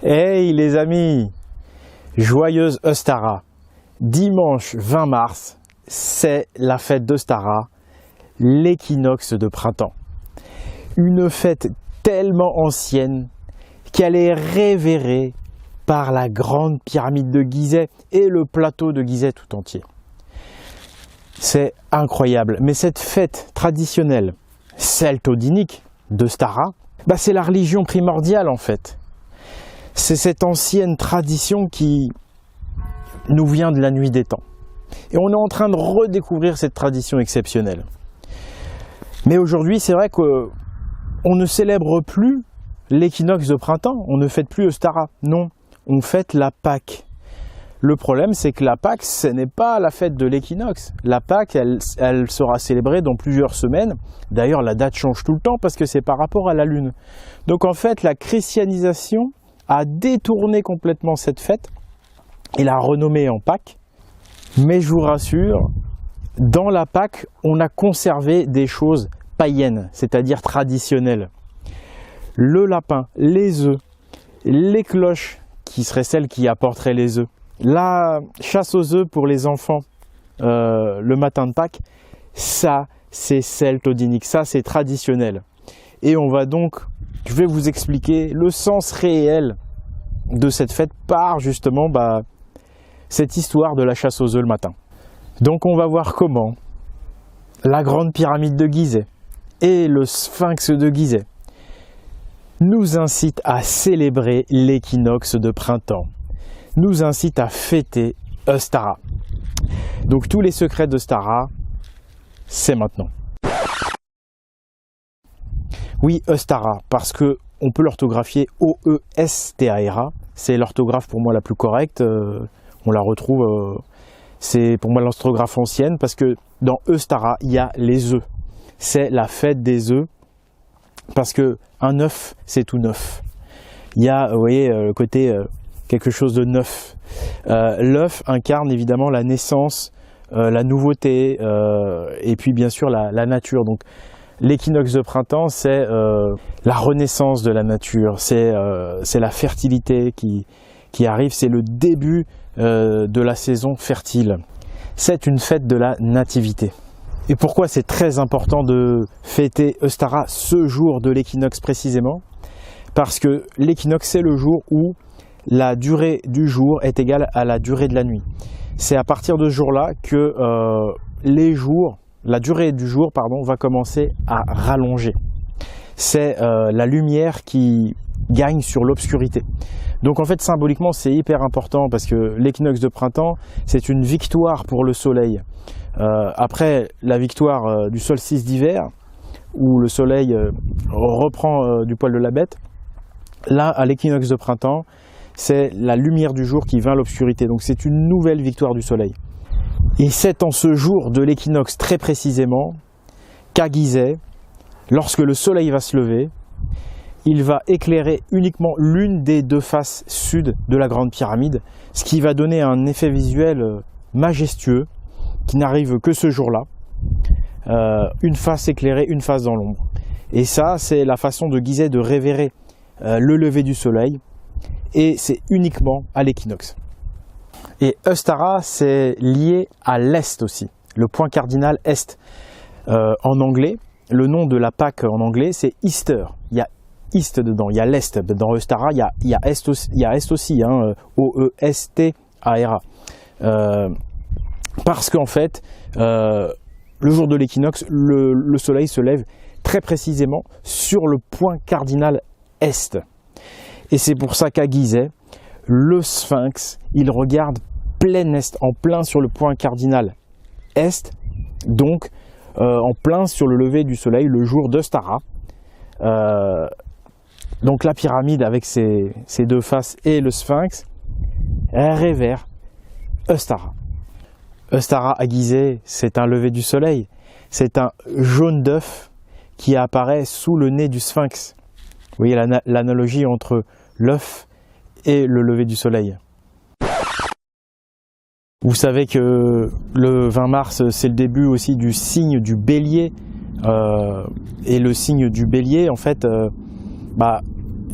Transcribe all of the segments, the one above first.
Hey les amis, joyeuse Ostara. Dimanche 20 mars, c'est la fête d'Ostara, l'équinoxe de printemps. Une fête tellement ancienne qu'elle est révérée par la grande pyramide de Gizeh et le plateau de Gizeh tout entier. C'est incroyable, mais cette fête traditionnelle celto-odinique d'Ostara, c'est la religion primordiale en fait. C'est cette ancienne tradition qui nous vient de la nuit des temps. Et on est en train de redécouvrir cette tradition exceptionnelle. Mais aujourd'hui, c'est vrai qu'on ne célèbre plus l'équinoxe de printemps, on ne fête plus Ostara. Non, on fête la Pâque. Le problème, c'est que la Pâque, ce n'est pas la fête de l'équinoxe. La Pâque, elle sera célébrée dans plusieurs semaines. D'ailleurs, la date change tout le temps parce que c'est par rapport à la Lune. Donc en fait, la christianisation a détourné complètement cette fête et l'a renommée en Pâques. Mais je vous rassure, dans la Pâque, on a conservé des choses païennes, c'est-à-dire traditionnelles. Le lapin, les œufs, les cloches, qui seraient celles qui apporteraient les œufs, la chasse aux œufs pour les enfants le matin de Pâques, ça c'est celto-odinique, ça c'est traditionnel. Et on va donc, je vais vous expliquer le sens réel de cette fête par justement cette histoire de la chasse aux œufs le matin. Donc on va voir comment la grande pyramide de Gizeh et le sphinx de Gizeh nous incitent à célébrer l'équinoxe de printemps, nous incitent à fêter Ostara. Donc tous les secrets d'Ostara, c'est maintenant. Oui, Ostara, parce que on peut l'orthographier O-E-S-T-A-R-A. C'est l'orthographe pour moi la plus correcte. On la retrouve, c'est pour moi l'orthographe ancienne, parce que dans Ostara, il y a les œufs. C'est la fête des œufs, parce que un œuf, c'est tout neuf. Il y a, vous voyez, le côté quelque chose de neuf. L'œuf incarne évidemment la naissance, la nouveauté, et puis bien sûr la nature. Donc l'équinoxe de printemps, c'est la renaissance de la nature, c'est la fertilité qui arrive, c'est le début de la saison fertile. C'est une fête de la nativité. Et pourquoi c'est très important de fêter Ostara ce jour de l'équinoxe précisément? Parce que l'équinoxe, c'est le jour où la durée du jour est égale à la durée de la nuit. C'est à partir de ce jour-là que la durée du jour va commencer à rallonger. C'est la lumière qui gagne sur l'obscurité. Donc en fait, symboliquement, c'est hyper important parce que l'équinoxe de printemps, c'est une victoire pour le soleil. Après la victoire du solstice d'hiver, où le soleil reprend du poil de la bête, là, à l'équinoxe de printemps, c'est la lumière du jour qui vainc l'obscurité. Donc c'est une nouvelle victoire du soleil. Et c'est en ce jour de l'équinoxe très précisément qu'à Gizeh, lorsque le soleil va se lever, il va éclairer uniquement l'une des deux faces sud de la grande pyramide, ce qui va donner un effet visuel majestueux qui n'arrive que ce jour-là. Une face éclairée, une face dans l'ombre. Et ça, c'est la façon de Gizeh de révérer le lever du soleil, et c'est uniquement à l'équinoxe. Et Ostara, c'est lié à l'est aussi, le point cardinal est. En anglais, le nom de la Pâque en anglais, c'est Easter. Il y a East dedans, il y a l'est. Dans Ostara, il y a est aussi, hein, O-E-S-T-A-R-A. Parce qu'en fait, le jour de l'équinoxe, le soleil se lève très précisément sur le point cardinal est. Et c'est pour ça qu'à Gizeh, le sphinx, il regarde plein est, en plein sur le point cardinal est, donc en plein sur le lever du soleil, le jour d'Ostara. Donc la pyramide avec ses deux faces et le sphinx, elle révère Ostara. Ostara à Gizeh, c'est un lever du soleil, c'est un jaune d'œuf qui apparaît sous le nez du sphinx. Vous voyez l'analogie entre l'œuf et le lever du soleil. Vous savez que le 20 mars, c'est le début aussi du signe du bélier. Et le signe du bélier, en fait,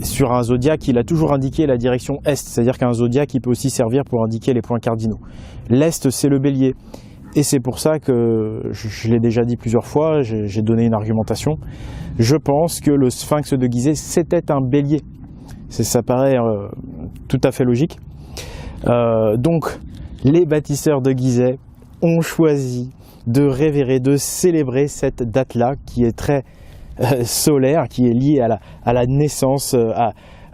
sur un zodiaque, il a toujours indiqué la direction Est, c'est-à-dire qu'un zodiaque, il peut aussi servir pour indiquer les points cardinaux. L'Est, c'est le bélier. Et c'est pour ça que, je l'ai déjà dit plusieurs fois, j'ai donné une argumentation, je pense que le sphinx de Gizeh, c'était un bélier. Ça paraît tout à fait logique. Donc, les bâtisseurs de Gizeh ont choisi de révérer, de célébrer cette date-là, qui est très solaire, qui est liée à la naissance,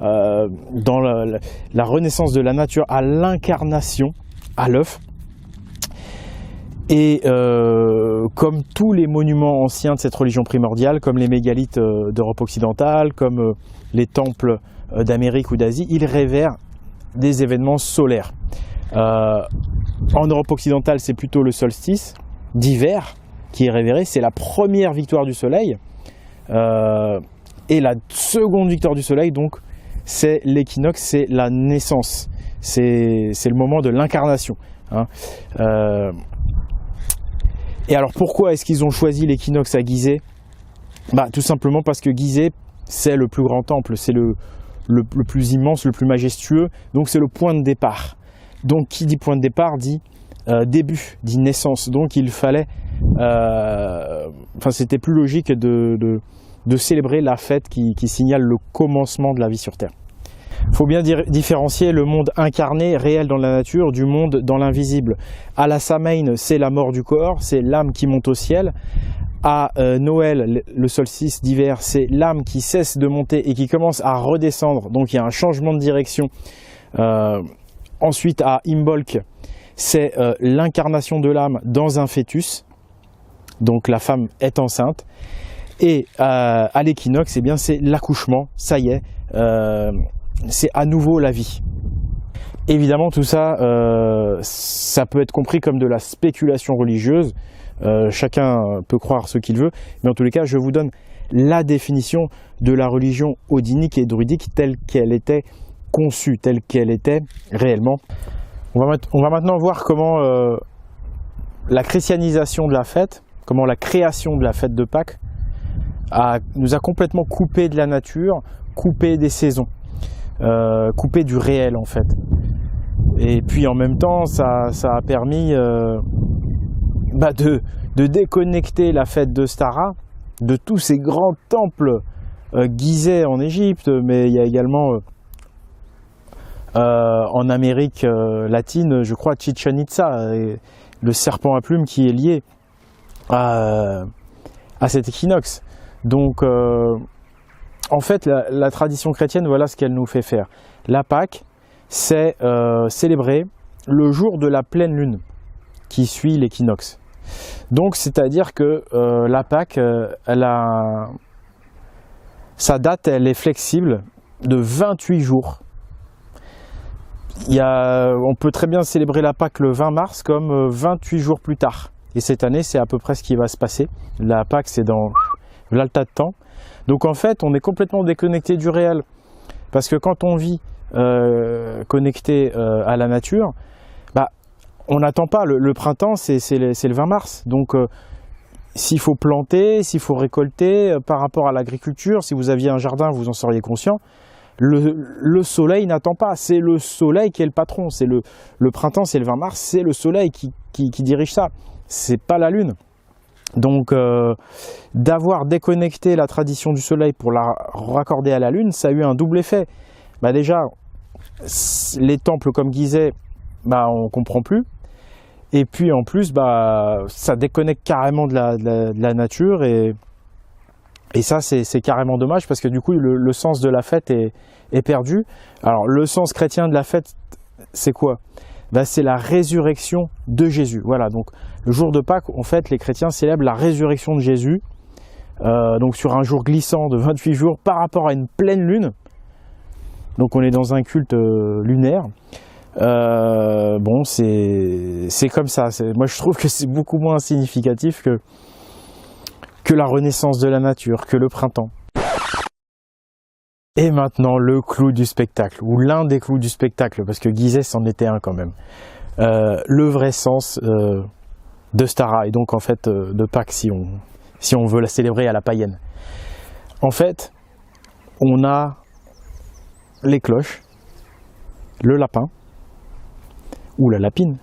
dans la renaissance de la nature, à l'incarnation, à l'œuf. Et comme tous les monuments anciens de cette religion primordiale, comme les mégalithes d'Europe occidentale, comme les temples d'Amérique ou d'Asie, ils révèrent des événements solaires. En Europe occidentale, c'est plutôt le solstice d'hiver qui est révéré, c'est la première victoire du soleil. Et la seconde victoire du soleil, donc, c'est l'équinoxe, c'est la naissance, c'est le moment de l'incarnation, hein. Et alors pourquoi est-ce qu'ils ont choisi l'équinoxe à Gizeh? Tout simplement parce que Gizeh, c'est le plus grand temple, c'est le plus immense, le plus majestueux, donc c'est le point de départ. Donc qui dit point de départ dit début, dit naissance. Donc il fallait, c'était plus logique de célébrer la fête qui signale le commencement de la vie sur Terre. Il faut bien différencier le monde incarné, réel dans la nature, du monde dans l'invisible. À la Samhain, c'est la mort du corps, c'est l'âme qui monte au ciel. À Noël, le solstice d'hiver, c'est l'âme qui cesse de monter et qui commence à redescendre. Donc il y a un changement de direction. Ensuite, à Imbolc, c'est l'incarnation de l'âme dans un fœtus. Donc la femme est enceinte. Et à l'équinoxe, c'est l'accouchement, ça y est. C'est à nouveau la vie. Évidemment, tout ça, ça peut être compris comme de la spéculation religieuse. Chacun peut croire ce qu'il veut, mais en tous les cas, je vous donne la définition de la religion odinique et druidique telle qu'elle était conçue, telle qu'elle était réellement. On va maintenant voir comment la christianisation de la fête, comment la création de la fête de Pâques nous a complètement coupé de la nature, coupé des saisons. Coupé du réel en fait. Et puis en même temps ça a permis de déconnecter la fête de Stara de tous ces grands temples Gizeh en Égypte, mais il y a également en Amérique latine, je crois, Chichen Itza, le serpent à plumes qui est lié à cet équinoxe. Donc en fait, la tradition chrétienne, voilà ce qu'elle nous fait faire. La Pâque, c'est célébrer le jour de la pleine lune qui suit l'équinoxe. Donc, c'est-à-dire que la Pâque, sa date, elle est flexible de 28 jours. On peut très bien célébrer la Pâque le 20 mars comme 28 jours plus tard. Et cette année, c'est à peu près ce qui va se passer. La Pâque, c'est dans le tas de temps. Donc en fait, on est complètement déconnecté du réel. Parce que quand on vit connecté à la nature, on n'attend pas. Le printemps, c'est le 20 mars. Donc s'il faut planter, s'il faut récolter, par rapport à l'agriculture, si vous aviez un jardin, vous en seriez conscient. Le soleil n'attend pas. C'est le soleil qui est le patron. C'est le printemps, c'est le 20 mars, c'est le soleil qui dirige ça. C'est pas la lune. Donc d'avoir déconnecté la tradition du soleil pour la raccorder à la lune, ça a eu un double effet. Déjà, les temples comme Gizeh, on ne comprend plus. Et puis en plus, ça déconnecte carrément de la nature. Et ça, c'est carrément dommage parce que du coup, le sens de la fête est perdu. Alors, le sens chrétien de la fête, c'est quoi? C'est la résurrection de Jésus. Voilà, donc le jour de Pâques, en fait, les chrétiens célèbrent la résurrection de Jésus, donc sur un jour glissant de 28 jours par rapport à une pleine lune. Donc on est dans un culte lunaire. C'est comme ça. Moi, je trouve que c'est beaucoup moins significatif que la renaissance de la nature, que le printemps. Et maintenant, le clou du spectacle, ou l'un des clous du spectacle, parce que Gizeh c'en était un quand même. Le vrai sens de Stara, et donc en fait de Pâques, si on veut la célébrer à la païenne. En fait, on a les cloches, le lapin ou la lapine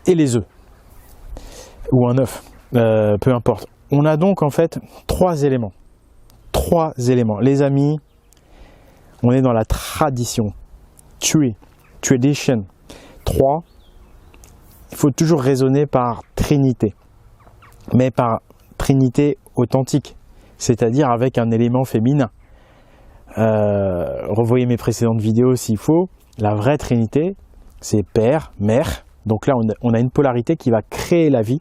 et les œufs ou un œuf, peu importe. On a donc en fait trois éléments. Les amis, on est dans la tradition. Tradition. 3. Il faut toujours raisonner par trinité, mais par trinité authentique, c'est-à-dire avec un élément féminin. Revoyez mes précédentes vidéos s'il faut. La vraie trinité, c'est père, mère. Donc là, on a une polarité qui va créer la vie,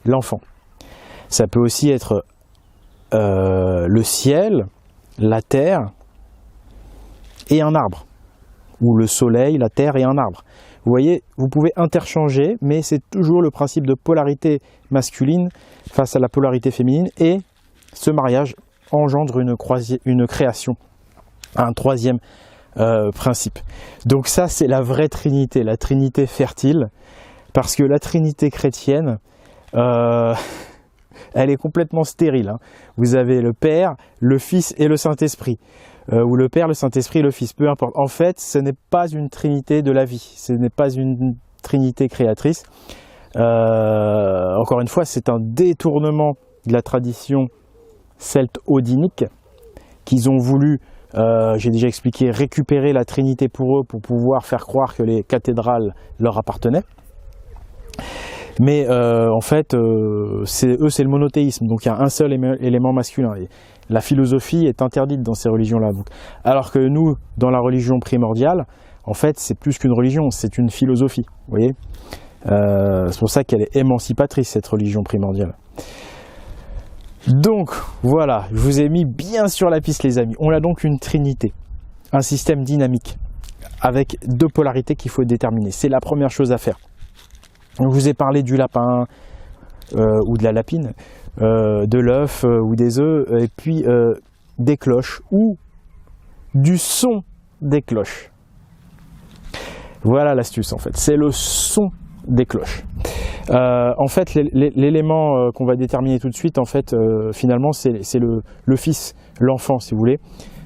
l'enfant. Ça peut aussi être le ciel, la terre et un arbre. Ou le soleil, la terre et un arbre. Vous voyez, vous pouvez interchanger, mais c'est toujours le principe de polarité masculine face à la polarité féminine. Et ce mariage engendre une création. Un troisième principe. Donc ça, c'est la vraie trinité, la trinité fertile. Parce que la trinité chrétienne, elle est complètement stérile. Hein. Vous avez le Père, le Fils et le Saint-Esprit. Ou le Père, le Saint-Esprit, le Fils, peu importe. En fait, ce n'est pas une trinité de la vie. Ce n'est pas une trinité créatrice. Encore une fois, c'est un détournement de la tradition celte-odinique qu'ils ont voulu, j'ai déjà expliqué, récupérer la trinité pour eux pour pouvoir faire croire que les cathédrales leur appartenaient. Mais en fait, c'est le monothéisme, donc il y a un seul élément masculin. Et la philosophie est interdite dans ces religions-là. Alors que nous, dans la religion primordiale, en fait, c'est plus qu'une religion, c'est une philosophie. Vous voyez, c'est pour ça qu'elle est émancipatrice, cette religion primordiale. Donc, voilà, je vous ai mis bien sur la piste, les amis. On a donc une trinité, un système dynamique, avec deux polarités qu'il faut déterminer. C'est la première chose à faire. Je vous ai parlé du lapin ou de la lapine, de l'œuf ou des œufs, et puis des cloches ou du son des cloches. Voilà l'astuce en fait, c'est le son des cloches. En fait, l'élément qu'on va déterminer tout de suite, en fait, finalement, c'est le fils, l'enfant, si vous voulez.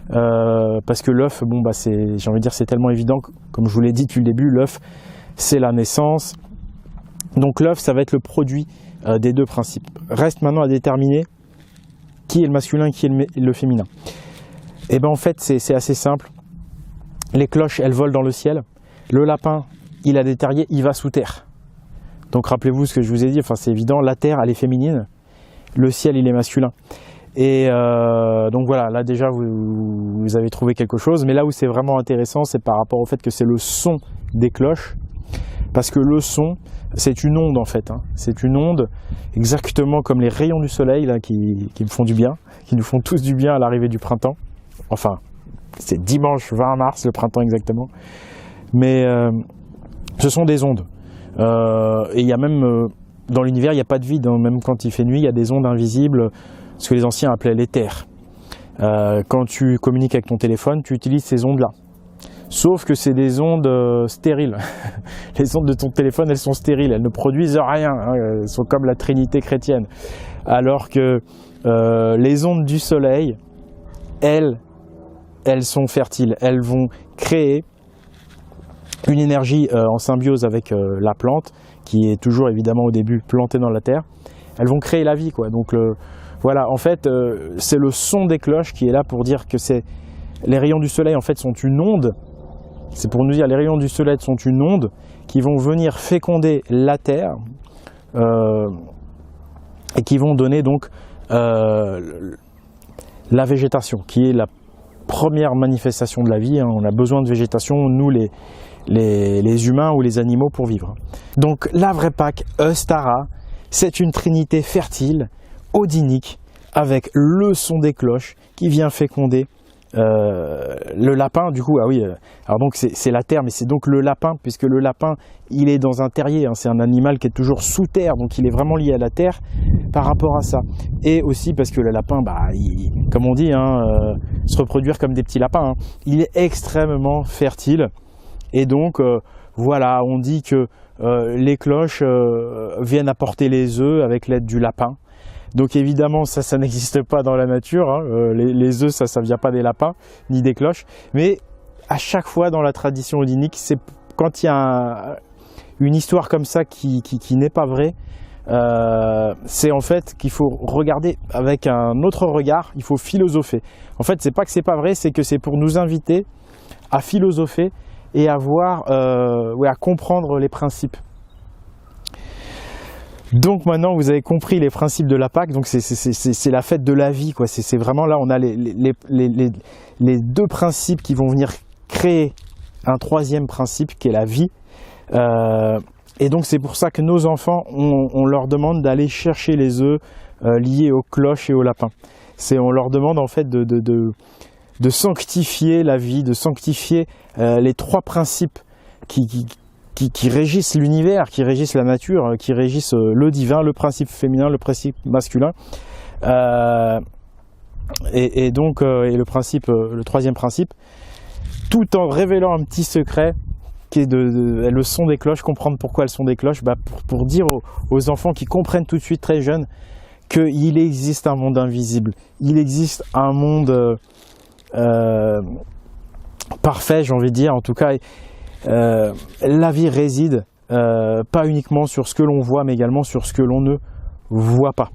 Parce que l'œuf, bon, bah, j'ai envie de dire, c'est tellement évident, comme je vous l'ai dit depuis le début, l'œuf, c'est la naissance. Donc l'œuf, ça va être le produit des deux principes. Reste maintenant à déterminer qui est le masculin et qui est le féminin. Et bien en fait, c'est assez simple. Les cloches, elles volent dans le ciel. Le lapin, il a des terriers, il va sous terre. Donc rappelez-vous ce que je vous ai dit, enfin c'est évident, la terre, elle est féminine. Le ciel, il est masculin. Et donc voilà, là déjà, vous avez trouvé quelque chose. Mais là où c'est vraiment intéressant, c'est par rapport au fait que c'est le son des cloches. Parce que le son, c'est une onde en fait. Hein. C'est une onde exactement comme les rayons du soleil là, qui me font du bien, qui nous font tous du bien à l'arrivée du printemps. Enfin, c'est dimanche 20 mars, le printemps exactement. Mais ce sont des ondes. Et il y a même, dans l'univers, il n'y a pas de vide. Hein. Même quand il fait nuit, il y a des ondes invisibles, ce que les anciens appelaient l'éther. Quand tu communiques avec ton téléphone, tu utilises ces ondes-là. Sauf que c'est des ondes stériles. Les ondes de ton téléphone, elles sont stériles, elles ne produisent rien. Hein. Elles sont comme la Trinité chrétienne. Alors que les ondes du soleil, elles sont fertiles. Elles vont créer une énergie en symbiose avec la plante, qui est toujours évidemment au début plantée dans la terre. Elles vont créer la vie, quoi. Donc voilà, en fait, c'est le son des cloches qui est là pour dire que les rayons du soleil en fait sont une onde. C'est pour nous dire les rayons du soleil sont une onde qui vont venir féconder la terre et qui vont donner donc la végétation, qui est la première manifestation de la vie. Hein. On a besoin de végétation, nous les humains ou les animaux pour vivre. Donc la vraie Pâque, Eustara, c'est une trinité fertile, odinique, avec le son des cloches qui vient féconder le lapin. Du coup, ah oui, alors donc c'est la terre, mais c'est donc le lapin, puisque le lapin, il est dans un terrier, hein, c'est un animal qui est toujours sous terre, donc il est vraiment lié à la terre par rapport à ça. Et aussi parce que le lapin, bah, comme on dit, hein, se reproduire comme des petits lapins, hein, il est extrêmement fertile. Et donc, voilà, on dit que les cloches viennent apporter les œufs avec l'aide du lapin. Donc évidemment ça n'existe pas dans la nature, hein. Les œufs ça vient pas des lapins ni des cloches, mais à chaque fois dans la tradition odinique, c'est quand il y a une histoire comme ça qui n'est pas vraie, c'est en fait qu'il faut regarder avec un autre regard, il faut philosopher. En fait, c'est pas que c'est pas vrai, c'est que c'est pour nous inviter à philosopher et à voir, à comprendre les principes. Donc maintenant, vous avez compris les principes de la Pâque. Donc c'est la fête de la vie, quoi. C'est vraiment là, on a les deux principes qui vont venir créer un troisième principe qui est la vie. Et donc c'est pour ça que nos enfants, on leur demande d'aller chercher les œufs liés aux cloches et aux lapins. On leur demande en fait de sanctifier la vie, de sanctifier les trois principes qui régissent l'univers, qui régissent la nature, qui régissent le divin, le principe féminin, le principe masculin. Et donc le troisième principe, tout en révélant un petit secret qui est le son des cloches, comprendre pourquoi elles sont des cloches, pour dire aux enfants qui comprennent tout de suite très jeunes qu'il existe un monde invisible, il existe un monde parfait, j'ai envie de dire. En tout cas, la vie réside pas uniquement sur ce que l'on voit, mais également sur ce que l'on ne voit pas.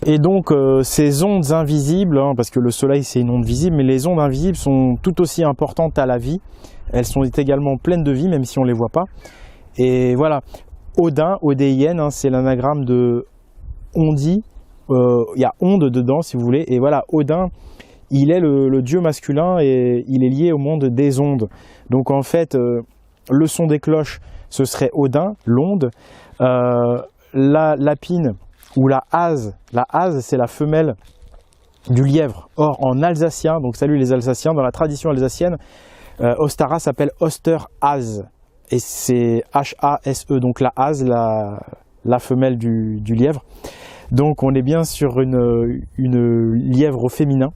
Et donc ces ondes invisibles, hein, parce que le soleil c'est une onde visible, mais les ondes invisibles sont tout aussi importantes à la vie. Elles sont également pleines de vie, même si on ne les voit pas. Et voilà, Odin, Odéienne, hein, c'est l'anagramme de Ondi. Il y a onde dedans, si vous voulez. Et voilà, Odin, il est le dieu masculin et il est lié au monde des ondes. Donc en fait, le son des cloches, ce serait Odin, l'onde. La lapine ou la hase c'est la femelle du lièvre. Or en alsacien, donc salut les Alsaciens, dans la tradition alsacienne, Ostara s'appelle Osterhase et c'est H-A-S-E, donc la hase, la femelle du lièvre. Donc on est bien sur une lièvre au féminin.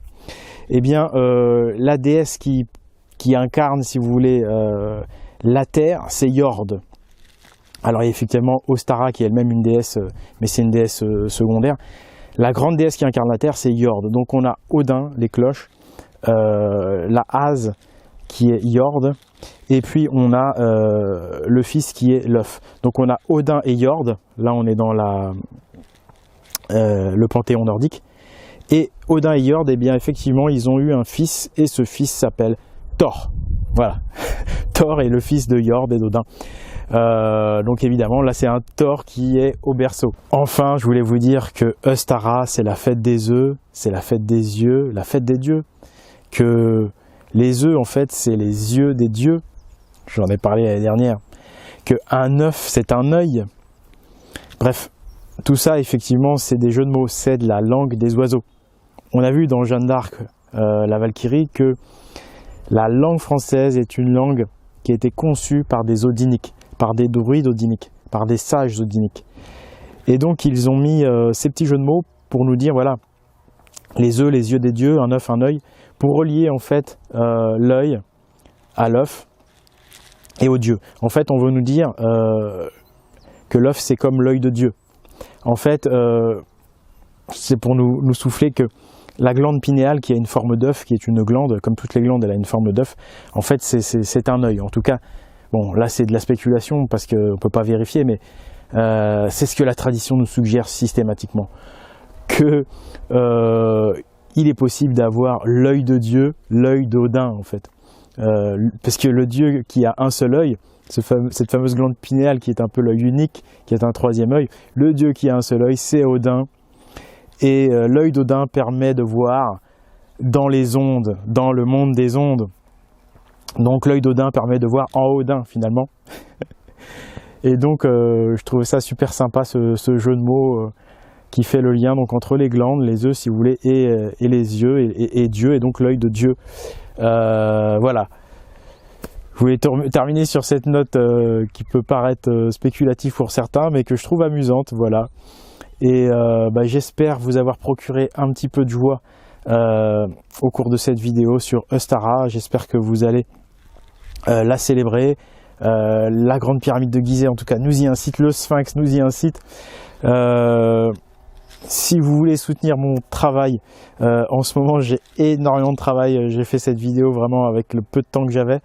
Eh bien la déesse qui incarne, si vous voulez, la terre, c'est Jord. Alors il y a effectivement Ostara qui est elle-même une déesse, mais c'est une déesse secondaire. La grande déesse qui incarne la terre, c'est Jord. Donc on a Odin, les cloches, la hase qui est Jord, et puis on a le fils qui est l'œuf. Donc on a Odin et Jord, là on est dans le panthéon nordique. Et Odin et Jord, eh bien effectivement ils ont eu un fils, et ce fils s'appelle Thor. Voilà, Thor est le fils de Jord et d'Odin. Donc évidemment là c'est un Thor qui est au berceau. Enfin je voulais vous dire que Ostara c'est la fête des œufs, c'est la fête des yeux, la fête des dieux. Que les œufs en fait c'est les yeux des dieux, j'en ai parlé l'année dernière. Que un œuf c'est un œil. Bref, tout ça effectivement c'est des jeux de mots, c'est de la langue des oiseaux. On a vu dans Jeanne d'Arc, la Valkyrie, que la langue française est une langue qui a été conçue par des odiniques, par des druides odiniques, par des sages odiniques. Et donc ils ont mis ces petits jeux de mots pour nous dire, voilà, les œufs, les yeux des dieux, un œuf, un œil, pour relier en fait l'œil à l'œuf et au dieu. En fait on veut nous dire que l'œuf c'est comme l'œil de Dieu. En fait c'est pour nous souffler que la glande pinéale qui a une forme d'œuf, qui est une glande, comme toutes les glandes elle a une forme d'œuf, en fait c'est un œil. En tout cas, bon là c'est de la spéculation parce qu'on ne peut pas vérifier, mais c'est ce que la tradition nous suggère systématiquement. Que il est possible d'avoir l'œil de Dieu, l'œil d'Odin en fait. Parce que le Dieu qui a un seul œil, cette fameuse glande pinéale qui est un peu l'œil unique, qui est un troisième œil, le Dieu qui a un seul œil, c'est Odin. Et l'œil d'Odin permet de voir dans les ondes, dans le monde des ondes. Donc l'œil d'Odin permet de voir en Odin finalement. Et donc je trouve ça super sympa ce jeu de mots qui fait le lien donc entre les glandes, les œufs si vous voulez, et les yeux et Dieu, et donc l'œil de Dieu. Voilà. Je voulais terminer sur cette note qui peut paraître spéculative pour certains, mais que je trouve amusante, voilà. Et j'espère vous avoir procuré un petit peu de joie au cours de cette vidéo sur Ostara. J'espère que vous allez la célébrer. La grande pyramide de Gizeh en tout cas nous y incite, le Sphinx nous y incite. si vous voulez soutenir mon travail, en ce moment j'ai énormément de travail, j'ai fait cette vidéo vraiment avec le peu de temps que j'avais.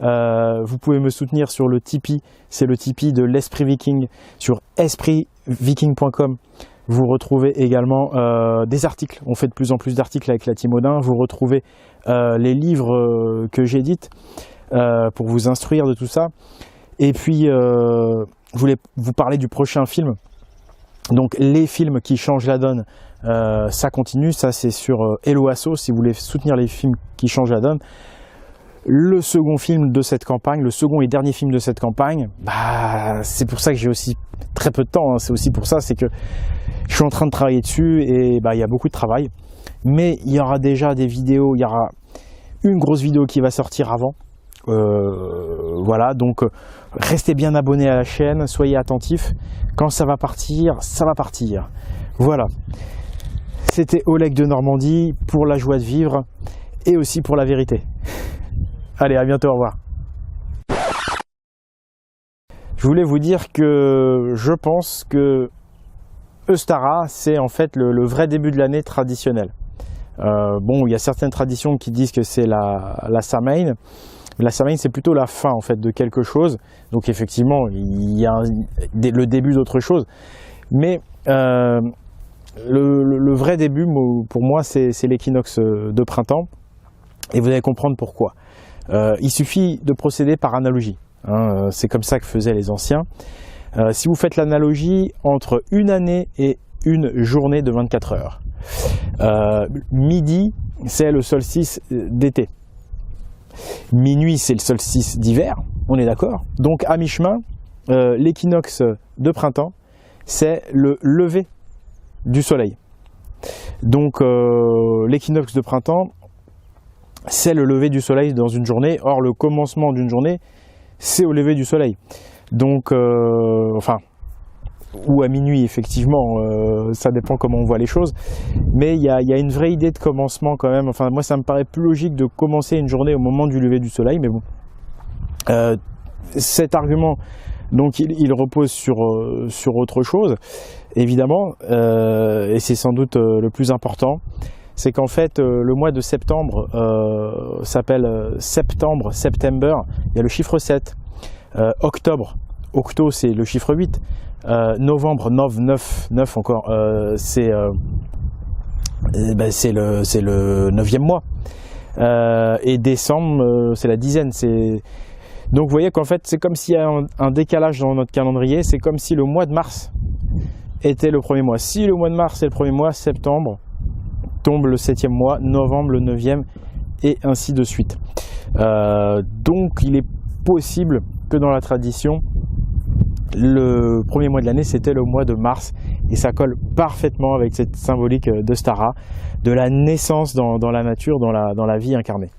Vous pouvez me soutenir sur le Tipeee, c'est le Tipeee de l'Esprit Viking, sur espritviking.com. Vous retrouvez également des articles, on fait de plus en plus d'articles avec la Team Odin. Vous retrouvez les livres que j'édite pour vous instruire de tout ça. Et puis, je voulais vous parler du prochain film. Donc les films qui changent la donne, ça continue, ça c'est sur Hello Asso, si vous voulez soutenir les films qui changent la donne. Le second film de cette campagne, le second et dernier film de cette campagne, c'est pour ça que j'ai aussi très peu de temps, hein. C'est aussi pour ça, c'est que je suis en train de travailler dessus et il y a beaucoup de travail. Mais il y aura déjà des vidéos, il y aura une grosse vidéo qui va sortir avant. Voilà, donc restez bien abonnés à la chaîne, soyez attentifs. Quand ça va partir, ça va partir. Voilà. C'était Oleg de Normandie pour la joie de vivre et aussi pour la vérité. Allez, à bientôt, au revoir. Je voulais vous dire que je pense que Eustara, c'est en fait le vrai début de l'année traditionnel. Bon, il y a certaines traditions qui disent que c'est la Samhain. La Samhain, c'est plutôt la fin en fait de quelque chose. Donc effectivement, il y a le début d'autre chose. Mais le vrai début, pour moi, c'est l'équinoxe de printemps. Et vous allez comprendre pourquoi. Il suffit de procéder par analogie. Hein, c'est comme ça que faisaient les anciens. Si vous faites l'analogie entre une année et une journée de 24 heures. Midi, c'est le solstice d'été. Minuit, c'est le solstice d'hiver, on est d'accord. Donc à mi-chemin, l'équinoxe de printemps, c'est le lever du soleil. Donc l'équinoxe de printemps, c'est le lever du soleil dans une journée. Or le commencement d'une journée, c'est au lever du soleil. Donc, ou à minuit effectivement, ça dépend comment on voit les choses, mais il y a une vraie idée de commencement quand même. Enfin moi ça me paraît plus logique de commencer une journée au moment du lever du soleil, mais bon, cet argument donc il repose sur autre chose évidemment, et c'est sans doute le plus important, c'est qu'en fait le mois de septembre s'appelle septembre, September, il y a le chiffre 7, octobre, octo c'est le chiffre 8, novembre, 9 encore, c'est le 9e mois, et décembre c'est la dizaine. Donc vous voyez qu'en fait c'est comme s'il y a un décalage dans notre calendrier. C'est comme si le mois de mars était le premier mois. Si le mois de mars est le premier mois, septembre tombe le 7e mois, novembre le 9e, et ainsi de suite. Donc il est possible que dans la tradition, le premier mois de l'année c'était le mois de mars, et ça colle parfaitement avec cette symbolique d'Eustara, de la naissance dans la nature, dans la vie incarnée.